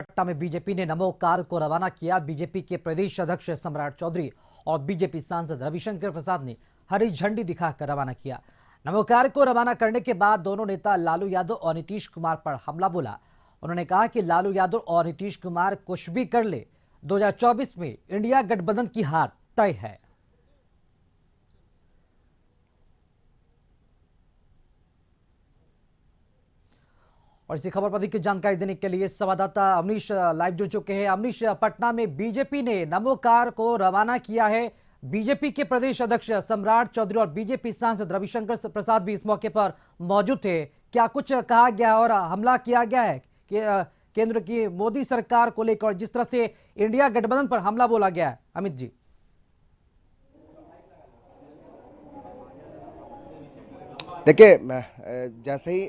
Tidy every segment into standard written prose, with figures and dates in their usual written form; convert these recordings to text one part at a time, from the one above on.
पटना में बीजेपी ने नमो कार को रवाना किया। बीजेपी के प्रदेश अध्यक्ष सम्राट चौधरी और बीजेपी सांसद रविशंकर प्रसाद ने हरी झंडी दिखाकर रवाना किया। नमो कार को रवाना करने के बाद दोनों नेता लालू यादव और नीतीश कुमार पर हमला बोला। उन्होंने कहा कि लालू यादव और नीतीश कुमार कुछ भी कर ले, 2024 में इंडिया गठबंधन की हार तय है। और इसी खबर पर अधिक जानकारी देने के लिए संवाददाता अमनीश लाइव जुड़ चुके हैं। अमनीश, पटना में बीजेपी ने नमो कार को रवाना किया है। बीजेपी के प्रदेश अध्यक्ष सम्राट चौधरी और बीजेपी सांसद रविशंकर प्रसाद भी इस मौके पर मौजूद थे। क्या कुछ कहा गया और हमला किया गया है कि केंद्र की मोदी सरकार को लेकर जिस तरह से इंडिया गठबंधन पर हमला बोला गया है? अमित जी। देखिए, जैसे ही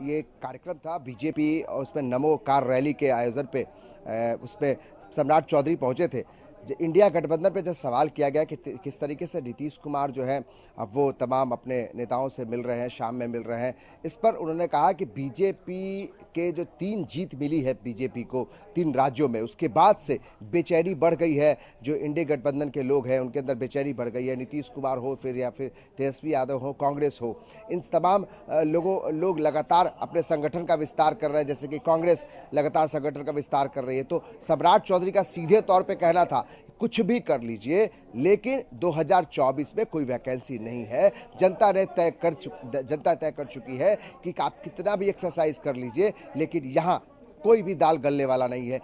ये कार्यक्रम था बीजेपी और उसमें नमो कार रैली के आयोजन पे उसमें सम्राट चौधरी पहुंचे थे। इंडिया गठबंधन पे जब सवाल किया गया कि किस तरीके से नीतीश कुमार जो है अब वो तमाम अपने नेताओं से मिल रहे हैं, शाम में मिल रहे हैं, इस पर उन्होंने कहा कि बीजेपी के जो 3 जीत मिली है बीजेपी को 3 राज्यों में, उसके बाद से बेचैनी बढ़ गई है। जो इंडिया गठबंधन के लोग हैं उनके अंदर बेचैनी बढ़ गई है। नीतीश कुमार हो फिर या फिर तेजस्वी यादव हो, कांग्रेस हो, इन तमाम लोग लगातार अपने संगठन का विस्तार कर रहे हैं। जैसे कि कांग्रेस लगातार संगठन का विस्तार कर रही है। तो सम्राट चौधरी का सीधे तौर पर कहना था कुछ भी कर लीजिए, लेकिन 2024 में कोई वैकेंसी नहीं है। जनता तय कर चुकी है कि आप कितना भी एक्सरसाइज कर लीजिए, लेकिन यहाँ कोई भी दाल गलने वाला नहीं है।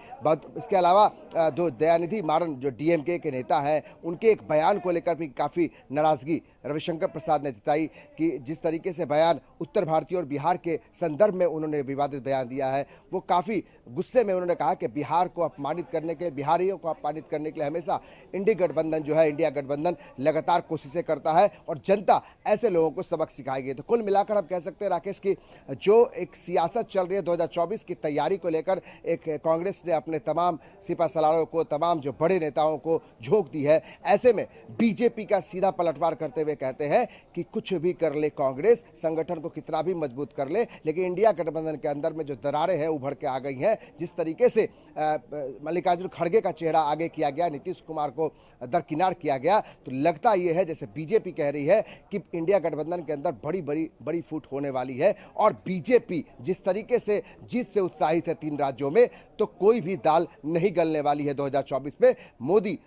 इसके अलावा जो दयानिधि मारन जो डीएमके के नेता हैं, उनके एक बयान को लेकर भी काफ़ी नाराज़गी रविशंकर प्रसाद ने जताई कि जिस तरीके से बयान उत्तर भारतीय और बिहार के संदर्भ में उन्होंने विवादित बयान दिया है, वो काफ़ी गुस्से में उन्होंने कहा कि बिहार को अपमानित करने के, बिहारियों को अपमानित करने के लिए हमेशा इंडिया गठबंधन लगातार कोशिशें करता है और जनता ऐसे लोगों को सबक सिखाएगी। तो कुल मिलाकर हम कह सकते हैं राकेश की जो एक सियासत चल रही है 2024 की तैयारी को लेकर, एक कांग्रेस ने अपने तमाम सिपा सलारों को, तमाम जो बड़े नेताओं को झोंक दी है। ऐसे में बीजेपी का सीधा पलटवार करते हुए कहते हैं कि कुछ भी कर ले कांग्रेस, संगठन को कितना भी मजबूत कर ले, लेकिन इंडिया गठबंधन के अंदर में जो दरारें हैं उभर के आ गई हैं। जिस तरीके से मल्लिकार्जुन खड़गे का चेहरा आगे किया गया, नीतीश कुमार को दरकिनार किया गया, तो लगता यह है जैसे बीजेपी कह रही है कि इंडिया गठबंधन के अंदर बड़ी फूट होने वाली है। और बीजेपी जिस तरीके से जीत से उत्साहित है 3 राज्यों में, तो कोई भी दाल नहीं गलने वाली है। 2024 में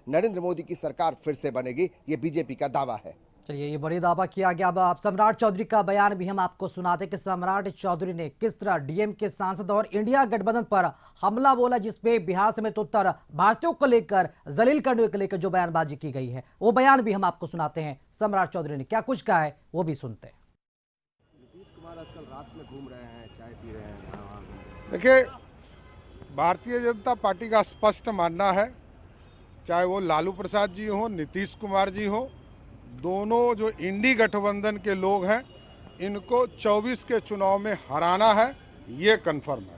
नरेंद्र मोदी की सरकार फिर से बनेगी, ये बीजेपी का दावा है। चलिए, ये बड़ी दावा किया गया। अब आप सम्राट चौधरी का बयान भी हम आपको सुनाते कि सम्राट चौधरी ने किस तरह डीएम के सांसद और इंडिया गठबंधन पर हमला बोला, जिसपे बिहार समेत उत्तर भारतीयों को लेकर जलील करने को लेकर जो बयानबाजी की गई है, वो बयान भी हम आपको सुनाते हैं। सम्राट चौधरी ने क्या कुछ कहा है वो भी सुनते हैं। नीतीश कुमार आजकल रात में घूम रहे हैं, चाय पी रहे हैं। देखिए, भारतीय जनता पार्टी का स्पष्ट मानना है, चाहे वो लालू प्रसाद जी हो, नीतीश कुमार जी हो, दोनों जो इंडी गठबंधन के लोग हैं, इनको 24 के चुनाव में हराना है, ये कन्फर्म है।